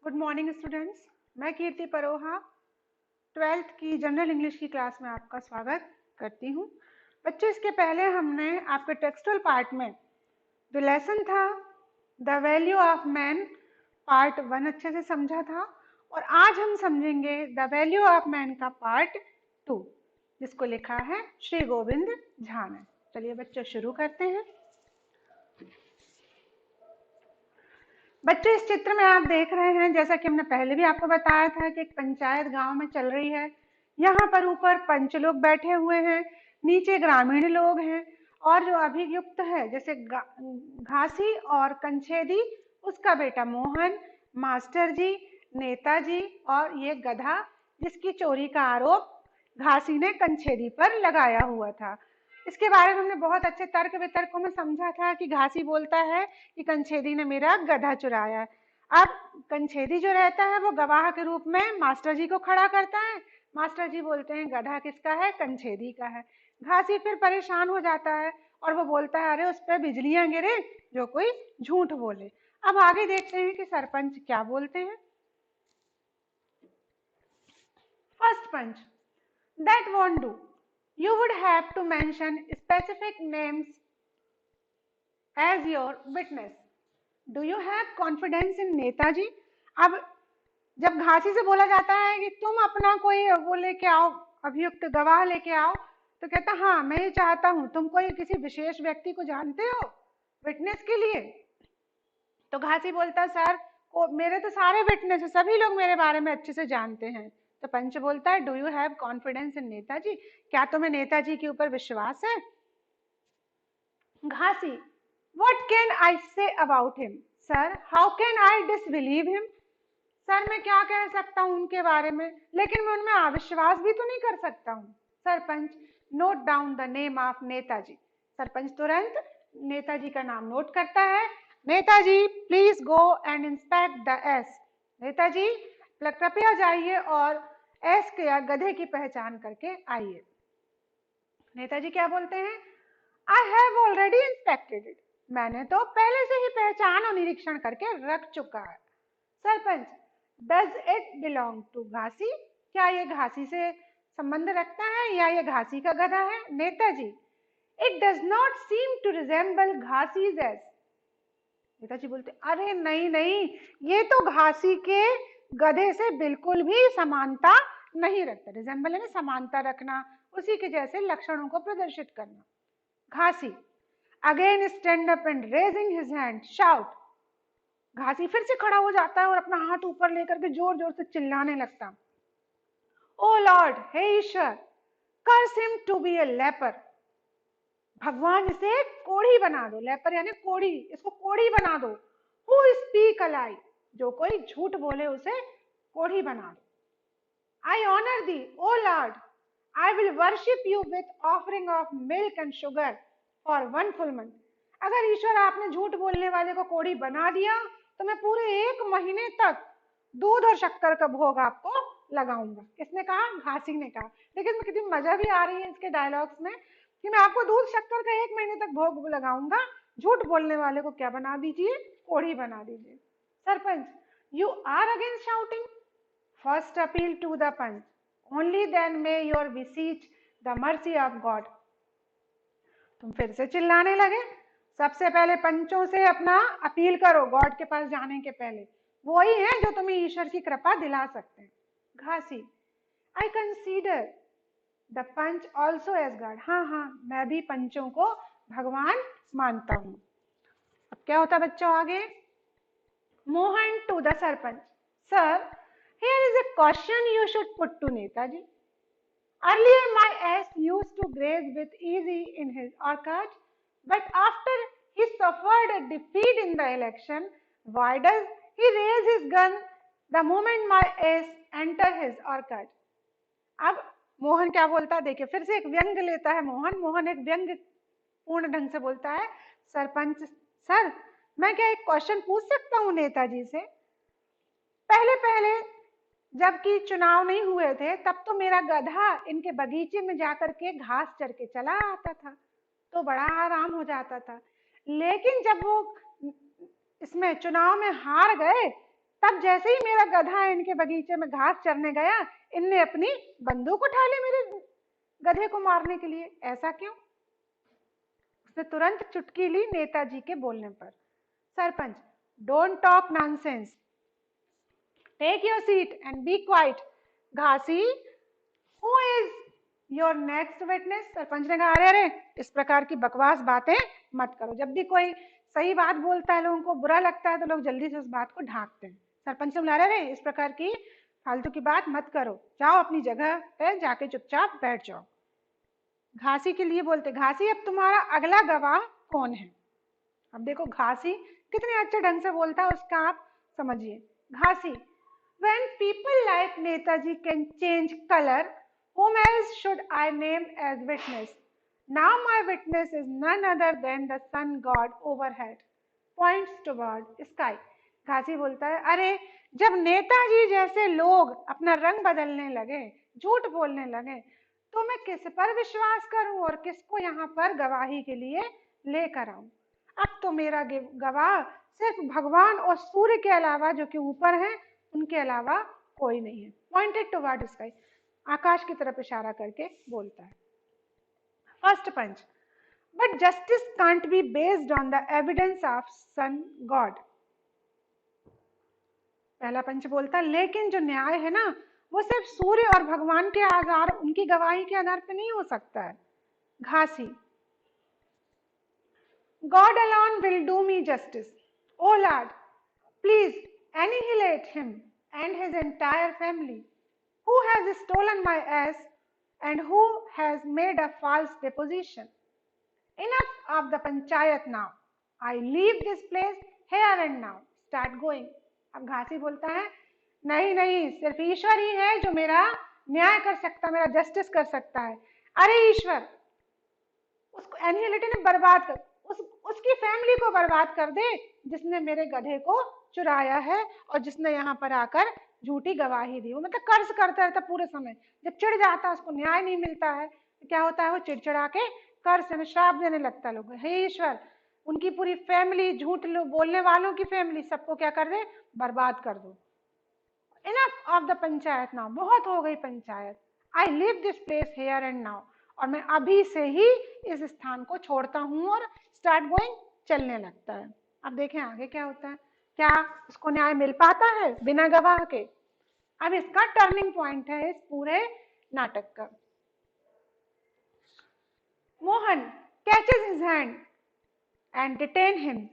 Good morning students. मैं कीर्ति Paroha 12th की general English की क्लास में आपका स्वागत करती हूँ। बच्चों, इसके पहले हमने आपके टेक्सटुअल पार्ट में जो लेसन था the value of man part 1 अच्छे से समझा था, और आज हम समझेंगे द वैल्यू ऑफ मैन का पार्ट 2, जिसको लिखा है श्री गोविंद झा ने। चलिए बच्चों, शुरू करते हैं। बच्चों, इस चित्र में आप देख रहे हैं, जैसा कि हमने पहले भी आपको बताया था कि एक पंचायत गांव में चल रही है। यहाँ पर ऊपर पंच लोग बैठे हुए हैं, नीचे ग्रामीण लोग हैं, और जो अभियुक्त है जैसे घासी और कंछेदी, उसका बेटा मोहन, मास्टर जी, नेताजी और ये गधा जिसकी चोरी का आरोप घासी ने कंछेदी पर लगाया हुआ था। इसके बारे में हमने बहुत अच्छे तर्क वितर्कों में समझा था कि घासी बोलता है कि कंछेदी ने मेरा गधा चुराया है। अब कंछेदी जो रहता है वो गवाह के रूप में मास्टर जी को खड़ा करता है। मास्टर जी बोलते हैं गधा किसका है? कंछेदी का है। घासी फिर परेशान हो जाता है और वो बोलता है अरे उस पर बिजलियां गिरे जो कोई झूठ बोले। अब आगे देखते हैं कि सरपंच क्या बोलते हैं। First panch, that won't do. You would have to mention specific names as your witness. Do you have confidence in Netaji? अब जब घासी से बोला जाता है कि तुम अपना कोई वो लेके आओ, अभियुक्त गवाह लेके आओ, तो कहता हाँ मैं ये चाहता हूं। तुम कोई किसी विशेष व्यक्ति को जानते हो विटनेस के लिए? तो घासी बोलता सर मेरे तो सारे विटनेस है, सभी लोग मेरे बारे में अच्छे से जानते हैं। तो पंच बोलता है do you have confidence in Netaji? क्या तुम्हें नेताजी के ऊपर विश्वास है? घासी, what can I say about him? Sir how can I disbelieve him? Sir मैं क्या कह सकता हूँ उनके बारे में, लेकिन मैं उनमें अविश्वास भी तो नहीं कर सकता हूँ। Sarpanch, note down the name of Netaji. Sarpanch तुरंत नेताजी का नाम नोट करता है। Netaji please go and inspect the S. Netaji कृपया जाइए और एस के या गधे की पहचान करके आइए। नेताजी क्या बोलते हैं? I have already inspected it. मैंने तो पहले से ही पहचान और निरीक्षण करके रख चुका है। Sarpanch, does it belong to Ghasi? क्या ये घासी से संबंध रखता है या ये घासी का गधा है? Netaji, it does not seem to resemble Ghasi's ass. Netaji बोलते अरे नहीं नहीं, ये तो घासी के गधे से बिल्कुल भी समानता नहीं रखता। रिजेंबल यानी समानता रखना, उसी के जैसे लक्षणों को प्रदर्शित करना। Ghasi again stand up and raising his hand shout. Ghasi फिर से खड़ा हो जाता है और अपना हाथ ऊपर लेकर के जोर जोर से चिल्लाने लगता, ओ लॉर्ड, हे ईश्वर, curse him to be a leper. भगवान इसे कोढ़ी बना दो। लेपर यानी कोढ़ी, इसको कोढ़ी बना दो। Who speak a lie? जो कोई झूठ बोले उसे कोढ़ी बना दो। I honour thee O Lord, I will worship you with offering of milk and sugar for 1 full month. अगर ईश्वर आपने झूठ बोलने वाले को कोढ़ी बना दिया तो मैं पूरे 1 महीने तक दूध और शक्कर का भोग आपको लगाऊंगा। किसने कहा? घासी ने कहा। लेकिन कितनी मजा भी आ रही है इसके डायलॉग्स में कि मैं आपको दूध शक्कर का 1 महीने तक भोग लगाऊंगा, झूठ बोलने वाले को क्या बना दीजिए? कोढ़ी बना दीजिए। Sarpanch, you are against shouting? First appeal to the panch, only then may your beseech the mercy of God. तुम फिर से चिल्लाने लगे। सबसे पहले पंचों से अपना अपील करो, गॉड के पास जाने के पहले। वो ही है जो तुम्हें ईश्वर की कृपा दिला सकते हैं। Ghasi, I consider the panch also as god. हाँ हाँ, मैं भी पंचों को भगवान मानता हूं। अब क्या होता बच्चों आगे? Mohan to the sarpanch, sir here is a caution you should put to Netaji. Earlier, my ass used to graze with ease in his orchard, but after he suffered a defeat in the election, why does he raise his gun the moment my ass enter his orchard? अब मोहन क्या बोलता है देखिए, फिर से एक व्यंग लेता है मोहन। मोहन एक व्यंग पूर्ण ढंग से बोलता है, सरपंच सर मैं क्या एक क्वेश्चन पूछ सकता हूँ नेताजी से? पहले पहले जबकि चुनाव नहीं हुए थे तब तो मेरा गधा इनके बगीचे में जाकर के घास चर के चला आता था, तो बड़ा आराम हो जाता था। लेकिन जब वो इसमें चुनाव में हार गए तब जैसे ही मेरा गधा इनके बगीचे में घास चरने गया, इनने अपनी बंदूक उठा ली मेरे गधे को मारने के लिए। ऐसा क्यों? उसने तुरंत चुटकी ली नेताजी के बोलने पर। Sarpanch, don't talk nonsense, take your seat and be quiet. Ghasi, who is your next witness? Sarpanch ने कहा, अरे अरे, इस प्रकार की बकवास बातें मत करो। जब भी कोई सही बात बोलता है, लोगों को बुरा लगता है, तो लोग जल्दी से उस बात को ढांकते हैं। सरपंच ने बोला, अरे इस प्रकार की फालतू की बात मत करो, जाओ अपनी जगह पे जाके चुपचाप बैठ जाओ। घासी के लिए बोलते, घासी अब तुम्हारा अगला गवाह कौन है? अब देखो घासी कितने अच्छे ढंग से बोलता है, उसका आप समझिए। घासी, when people like Netaji can change color, whom else should I name as witness? Now my witness is none other than the sun god overhead, points toward sky. घासी बोलता है, अरे जब नेताजी जैसे लोग अपना रंग बदलने लगे, झूठ बोलने लगे, तो मैं किस पर विश्वास करूं और किसको यहाँ पर गवाही के लिए लेकर आऊं? अब तो मेरा गवाह सिर्फ भगवान और सूर्य के अलावा, जो कि ऊपर हैं, उनके अलावा कोई नहीं है। पॉइंटेड टुवर्ड स्काई, आकाश की तरफ इशारा करके बोलता है। First panch, but justice can't be based on the evidence of sun god. पहला पंच बोलता, लेकिन जो न्याय है ना, वो सिर्फ सूर्य और भगवान के आधार, उनकी गवाही के आधार पर नहीं हो सकता है। घासी, God alone will do me justice. Oh Lord, please annihilate him and his entire family, who has stolen my ass and who has made a false deposition. Enough of the panchayat now. I leave this place here and now. Start going. अब घासी बोलता है, नहीं नहीं, सिर्फ ईश्वर ही है जो मेरा न्याय कर सकता, मेरा जस्टिस कर सकता है। अरे ईश्वर, उसको एनिहिलेट ने बर्बाद कर, उसकी फैमिली को बर्बाद कर दे, जिसने मेरे गधे को चुराया है और जिसने यहाँ पर आकर झूठी गवाही दी। वो मतलब कर्ज करता रहता पूरे समय, जब चिढ़ जाता है, उसको न्याय नहीं मिलता है, तो क्या होता है, वो चिड़चिड़ा के कर्ज से श्राप देने लगता है। लोग, हे ईश्वर, उनकी पूरी फैमिली, झूठ बोलने वालों की फैमिली, सबको क्या कर दे, बर्बाद कर दो। Enough of the panchayat now, बहुत हो गई panchayat. I leave this place here and now, और मैं अभी से ही इस स्थान को छोड़ता हूं और स्टार्ट गोइंग, चलने लगता है। अब देखें आगे क्या होता है, क्या उसको न्याय मिल पाता है बिना गवाह के? अब इसका टर्निंग पॉइंट है इस पूरे नाटक का। Mohan catches his hand and detain him.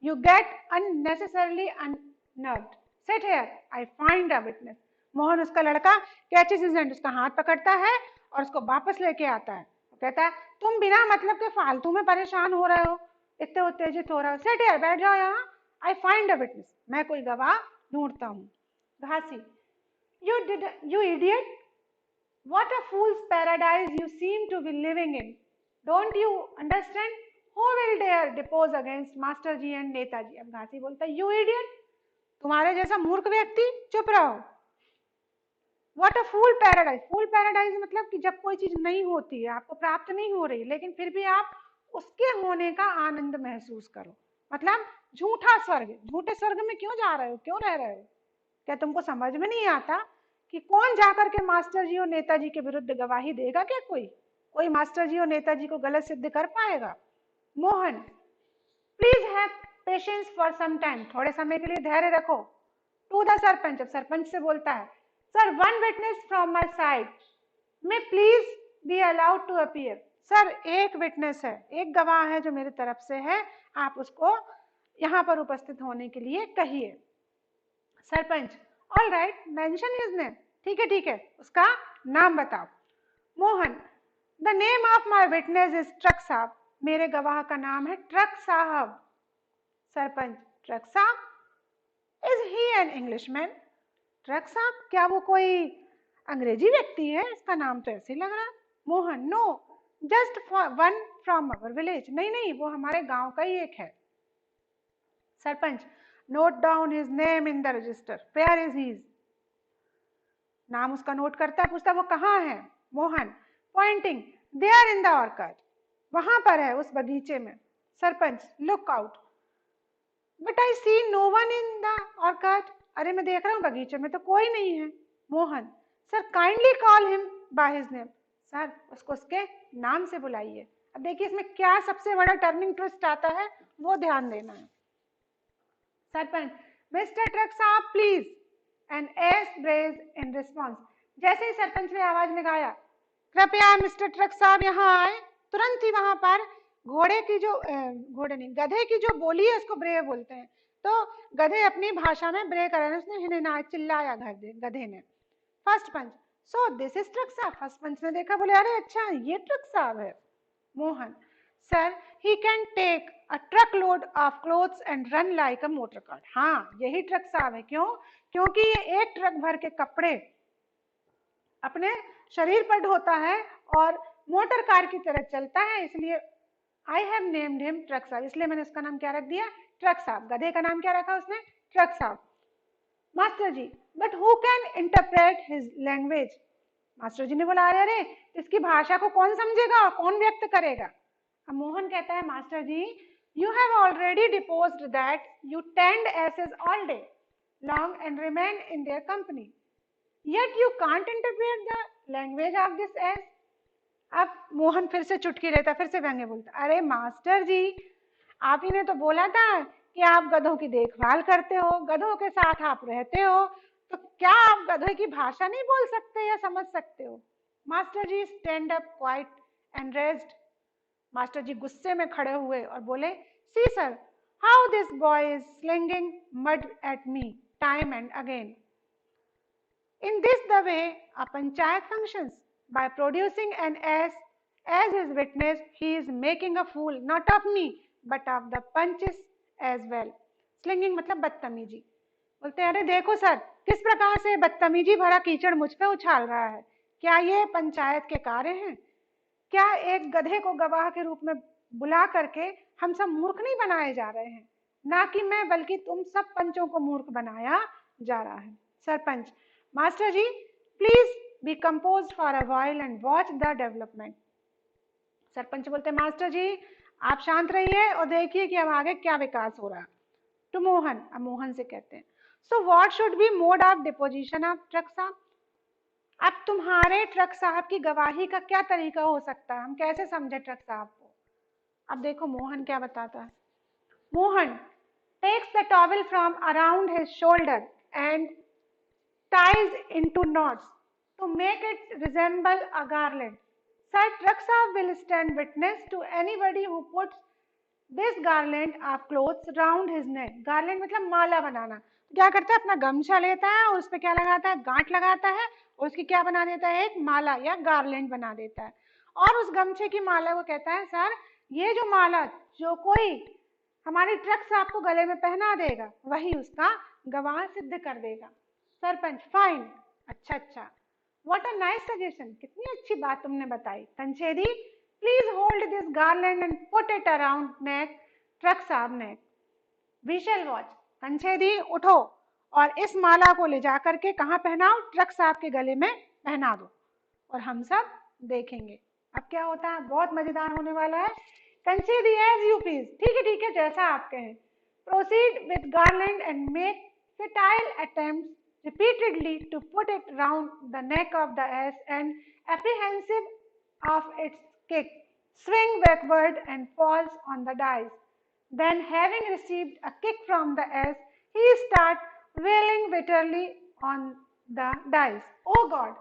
You get unnecessarily unnerved, sit here, I find a witness. Mohan, उसका लड़का, कैचेस हिज हैंड, उसका हाथ पकड़ता है और उसको वापस लेके आता है। कहता है, तुम बिना मतलब के फालतू में परेशान हो रहे हो, इतने उत्तेजित हो रहे हो, सिट हियर, बैठ जाओ यहाँ, आई फाइंड अ विटनेस, मैं कोई गवाह ढूंढता हूँ। घासी, you idiot, what a fool's paradise you seem to be living in. Don't you understand? Who will dare depose against Master Ji and Netaji? अब घासी बोलता है, you idiot, तुम्हारे जैसा मूर्ख व्यक्ति, चुप रहो। What a fool paradise. Fool paradise मतलब कि जब कोई चीज नहीं होती है, आपको प्राप्त नहीं हो रही, लेकिन फिर भी आप उसके होने का आनंद महसूस करो। मतलब झूठा स्वर्ग, झूठे स्वर्ग में क्यों जा रहे हो, क्यों रह रहे हो? क्या तुमको समझ में नहीं आता कि कौन जाकर के मास्टर जी और नेताजी के विरुद्ध गवाही देगा? क्या कोई मास्टर जी और नेताजी को गलत सिद्ध कर पाएगा? Mohan, please have patience for some time, थोड़े समय के लिए धैर्य रखो। टू द सरपंच, अब सरपंच से बोलता है, sir, one witness from my side, may please be allowed to appear. Sir, एक विटनेस है, एक गवाह है जो मेरी तरफ से है, आप उसको यहाँ पर उपस्थित होने के लिए कहिए। Sarpanch, all right, mention his name, ठीक है, उसका नाम बताओ। Mohan, the name of my witness is truck sahib, मेरे गवाह का नाम है truck sahib. Sarpanch, truck sahib, is he an Englishman? Truck sahib, क्या वो कोई अंग्रेजी व्यक्ति है? इसका नाम तो ऐसे लग रहा है। Mohan, no, just one from our village, नहीं, वो हमारे गांव का ही एक है। Sarpanch, note down his name in the register, where is he? नाम उसका नोट करता है, पूछता वो कहाँ है? Mohan, pointing, there in the orchard, वहां पर है, उस बगीचे में। Sarpanch, look out, but I see no one in the orchard, अरे मैं देख रहा हूँ बगीचे में तो कोई नहीं है। Mohan, sir kindly call him by his name. Sir उसको उसके नाम से बुलाइए। अब देखिए इसमें क्या सबसे बड़ा टर्निंग ट्विस्ट आता है, वो ध्यान देना है। Sarpanch, mister truck sahib please, and ass brays in response. जैसे ही सरपंच ने आवाज लगाया, कृपया मिस्टर ट्रक साहब यहाँ आए, तुरंत ही वहां पर घोड़े की जो घोड़े नहीं गधे की जो बोली है उसको ब्रे बोलते हैं, तो गधे अपनी भाषा में ब्रे करा, उसने हिनना चिल्लाया गधे ने। First panch, so this is truck sahib. First panch ने देखा, बोले अरे अच्छा ये ट्रक साहब है। Mohan, sir he can take a truck load of clothes and run like a motor car. हाँ यही ट्रक साहब है। क्यों? क्योंकि ये एक ट्रक भर के कपड़े अपने शरीर पर ढोता है और मोटर कार की तरह चलता है, इसलिए I have named him truck साहब। इसलिए मैंने उसका नाम क्या रख दिया? ट्रक साहब। गधे का नाम क्या रखा उसने? ट्रक साहब। Master ji, but who can interpret his language. Master ji ने बोला अरे इसकी भाषा को कौन समझेगा, कौन व्यक्त करेगा? अब मोहन कहता है master ji, you have already deposed that you tend asses all day long and remain in their company, yet you can't interpret the language of this as। अब मोहन फिर से चुटकी लेता, फिर से व्यंग्य बोलता, अरे मास्टर जी आप ही ने तो बोला था कि आप गधों की देखभाल करते हो, गधों के साथ आप रहते हो, तो क्या आप गधे की भाषा नहीं बोल सकते या समझ सकते हो? Master ji stand up quite and rest. Master ji गुस्से में खड़े हुए और बोले, see sir, how this boy is slinging mud at me time and again. In this the way a panchayat functions. By producing an ass as his witness, he is making a fool not of me but of the punches as well। Slinging मतलब बदतमीजी। बोलते हैं अरे देखो sir किस प्रकार से बदतमीजी भरा कीचड़ मुझ पे उछाल रहा है। क्या ये पंचायत के कार्य हैं? क्या एक गधे को गवाह के रूप में बुला करके हम सब मूर्ख नहीं बनाए जा रहे हैं? ना कि मैं, बल्कि तुम सब पंचों को मूर्ख बनाया जा रहा है। Sarpanch, master ji please be compose for a while and watch the development. Sarpanch बोलते हैं मास्टर जी आप शांत रहिए और देखिए कि अब आगे क्या विकास हो रहा है। टू मोहन, अब मोहन से कहते हैं, so what should be mode of deposition of truck साहब। अब तुम्हारे ट्रक साहब की गवाही का क्या तरीका हो सकता है, हम कैसे समझे ट्रक साहब को? अब देखो मोहन क्या बताता है। Mohan takes the towel from around his shoulder and ties into knots to make it resemble a garland. Sir, truck sahab will stand witness to anybody who puts this garland of clothes round his neck। garland मतलब माला बनाना। क्या करता है, अपना गमछा लेता है और उस पर क्या लगाता है, गांठ लगाता है और उसकी क्या बना देता है, एक माला या गार्लैंड बना देता है। और उस गमछे की माला को कहता है, सर ये जो माला जो कोई हमारे ट्रक साहब को गले में पहना देगा वही उसका गवाह सिद्ध कर देगा। सरपंच, फाइन, अच्छा अच्छा, व्हाट अ नाइस सजेशन, कितनी अच्छी बात तुमने बताई। Kanchhedi, please hold this garland and put it around neck truck साहब नेक, वी शैल वॉच। कंछेदी उठो और इस माला को ले जाकर के कहाँ पहनाओ, ट्रक साहब के गले में पहना दो और हम सब देखेंगे अब क्या होता है। बहुत मजेदार होने वाला है। कंसीड एज यू प्लीज, ठीक है जैसा आप कहें। Proceed with garland and make futile attempts repeatedly to put it round the neck of the ass, and apprehensive of its kick, swing backward and falls on the dice. Then, having received a kick from the ass, he starts wailing bitterly on the dice. Oh God,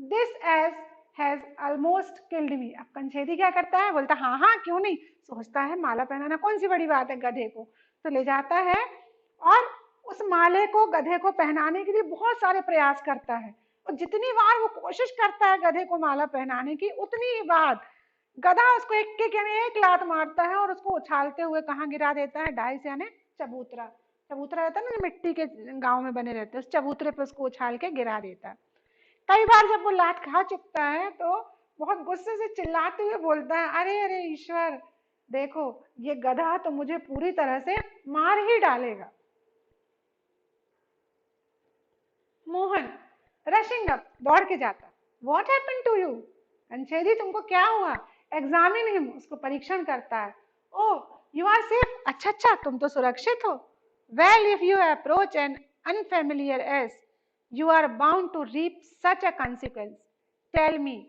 this ass has almost killed me। अब कंछेदी क्या करता है, बोलता हाँ हाँ क्यों नहीं, सोचता है माला पहनाना कौन सी बड़ी बात है गधे को, तो ले जाता है और उस माले को गधे को पहनाने के लिए बहुत सारे प्रयास करता है। और जितनी बार वो कोशिश करता है गधे को माला पहनाने की, उतनी ही बार गधा उसको एक लात मारता है और उसको उछालते हुए कहाँ गिरा देता है, डाइस यानी चबूतरा। चबूतरा रहता है ना, मिट्टी के गांव में बने रहते हैं, उस चबूतरे पे उसको उछाल के गिरा देता है। कई बार जब वो लात खा चुकता है तो बहुत गुस्से से चिल्लाते हुए बोलता है, अरे अरे ईश्वर देखो ये गधा तो मुझे पूरी तरह से मार ही डालेगा। मोहन रशिंग अप, दौड़ के जाता, व्हाट हैपेंड टू यू। कंछेदी तुमको क्या हुआ। एग्जामिन हिम, उसको परीक्षण करता है। ओ यू आर सेफ, अच्छा अच्छा तुम तो सुरक्षित हो। Well if you approach and unfamiliar as, you are bound to reap such a consequence. Tell me,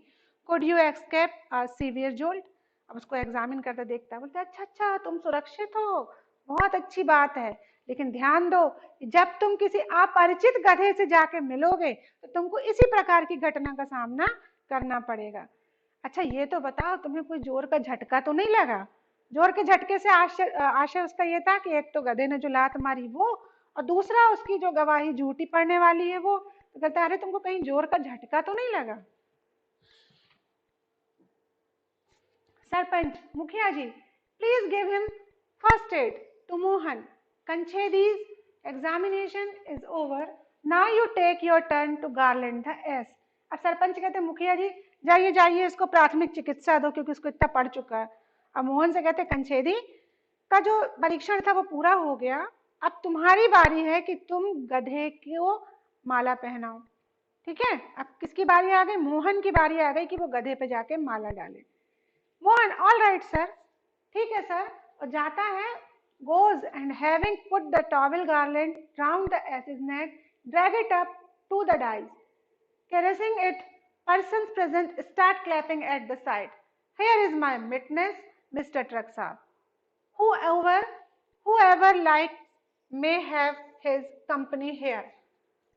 could you escape a severe jolt? अब उसको एग्जामिन करके देखता है, बोलता है अच्छा अच्छा तुम सुरक्षित हो, बहुत अच्छी बात है, लेकिन ध्यान दो जब तुम किसी अपरिचित गधे से जाके मिलोगे तो तुमको इसी प्रकार की घटना का सामना करना पड़ेगा। अच्छा ये तो बताओ तुम्हें कोई जोर का झटका तो नहीं लगा? जोर के झटके से आशय उसका ये था कि एक तो गधे ने जो लात मारी वो, और दूसरा उसकी जो गवाही झूठी पड़ने वाली है वो। तो कहता है अरे तुमको कहीं जोर का झटका तो नहीं लगा? Sarpanch, mukhiya ji, please give him first aid to Mohan. Kanchhedi's examination is over, now you take your turn to garland the ass. अब सरपंच कहते हैं मुखिया जी जाइए जाइए इसको प्राथमिक चिकित्सा दो क्योंकि उसको इतना पड़ चुका है। अब मोहन से कहते कंछेदी का जो परीक्षण था वो पूरा हो गया, अब तुम्हारी बारी है कि तुम गधे को माला पहनाओ। ठीक है, अब किसकी बारी आ गई? मोहन की बारी आ गई कि वो गधे पे जाके माला डाले। मोहन ऑल राइट सर, ठीक है सर, और जाता है, goes and having put the towel garland round the ass's neck, drag it up to the dais. Caressing it, persons present start clapping at the side. Here is my witness, Mr. Truck Saab. Whoever likes may have his company here.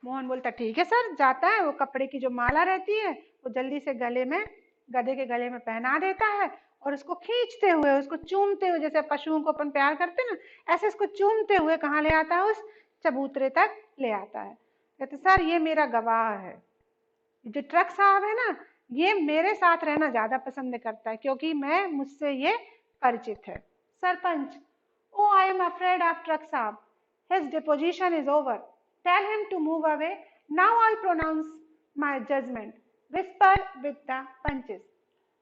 Mohan बोलता ठीक है sir, जाता है, वो कपड़े की जो माला रहती है वो जल्दी से गले में, गधे के गले में पहना देता है और उसको खींचते हुए, उसको चूमते हुए, जैसे पशुओं को अपन प्यार करते हैं ना, ऐसे इसको चूमते हुए कहाँ ले आता है? उस चबूतरे तक ले आता है। कहते सर ये मेरा गवाह है, जो ट्रक साहब है ना ये मेरे साथ रहना ज्यादा पसंद करता है क्योंकि मैं, मुझसे ये परिचित है। Sarpanch, oh I am afraid of truck साहब, his deposition is over, tell him to move away, now I pronounce my judgment, whisper with the panches.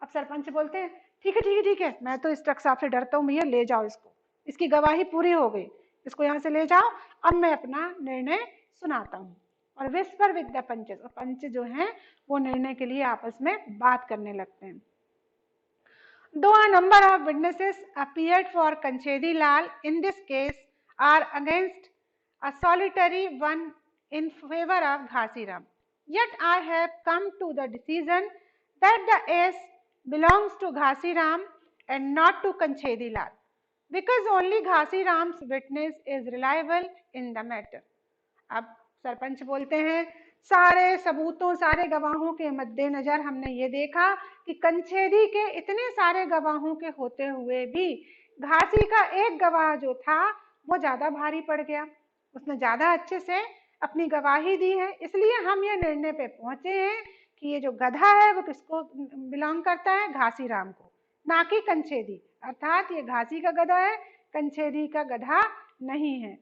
अब सरपंच बोलते हैं ठीक है ठीक है ठीक है, मैं तो इस ट्रक साहब से डरता हूँ भैया, ले जाओ इसको, इसकी गवाही पूरी हो गई, इसको यहाँ से ले जाओ, अब मैं अपना निर्णय सुनाता हूँ। और विस्पर विद द पंचेस, और पंच जो हैं वो निर्णय के लिए आपस में बात करने लगते हैं। Though a number of witnesses appeared for Kanchedi Lal in this case are against a solitary one in favor of Ghasi Ram, yet I have come to the decision that the ace belongs to Ghasi Ram and not to Kanchedi Lal, because only Ghasi Ram's witness is reliable in the matter. अब सरपंच बोलते हैं सारे सबूतों, सारे गवाहों के मद्देनजर हमने ये देखा कि कंछेदी के इतने सारे गवाहों के होते हुए भी घासी का एक गवाह जो था वो ज्यादा भारी पड़ गया, उसने ज्यादा अच्छे से अपनी गवाही दी है, इसलिए हम ये निर्णय पे पहुंचे हैं कि ये जो गधा है वो किसको बिलोंग करता है? घासी राम को, ना कि कंछेदी। अर्थात ये घासी का गधा है, कंछेदी का गधा नहीं है,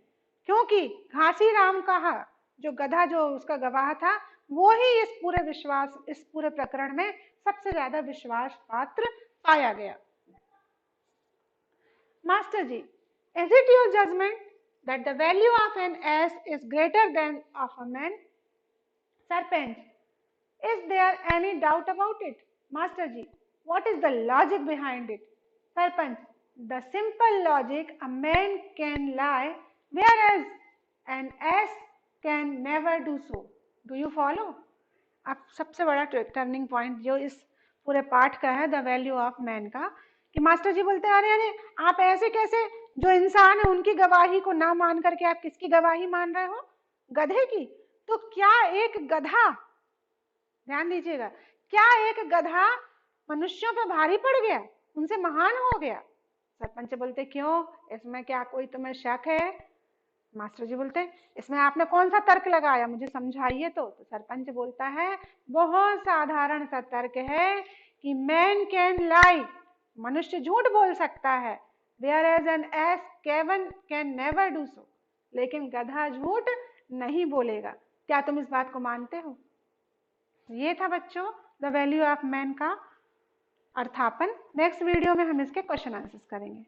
क्योंकि घासी राम का जो गधा, जो उसका गवाह था, वो ही इस पूरे प्रकरण में सबसे ज्यादा विश्वास पात्र पाया गया। Master ji, is it your judgment that the value of an ass is greater than of a man? Sarpanch, is there any doubt about it? Master ji, what is the logic behind it? Sarpanch, the simple logic, a man can lie whereas an ass can never do so. Do you follow? अब सबसे बड़ा turning point जो इस पूरे पाठ का है, the value of man का, कि मास्टर जी बोलते हैं अरे अरे आप ऐसे कैसे, जो इंसान है उनकी गवाही को ना मान करके आप किसकी गवाही मान रहे हो? गधे की। तो क्या एक गधा, ध्यान दीजिएगा, क्या एक गधा मनुष्यों पे भारी पड़ गया, उनसे महान हो गया? सरपंच बोलते क्यों, इसमें क्या कोई तुम्हें शक है? मास्टर जी बोलते इसमें आपने कौन सा तर्क लगाया, मुझे समझाइए। तो सरपंच बोलता है बहुत साधारण सा तर्क है कि मैन कैन लाई, मनुष्य झूठ बोल सकता है, whereas an ass can never do so, लेकिन गधा झूठ नहीं बोलेगा। क्या तुम इस बात को मानते हो? ये था बच्चों द वैल्यू ऑफ मैन का अर्थापन। नेक्स्ट वीडियो में हम इसके क्वेश्चन आंसर्स करेंगे।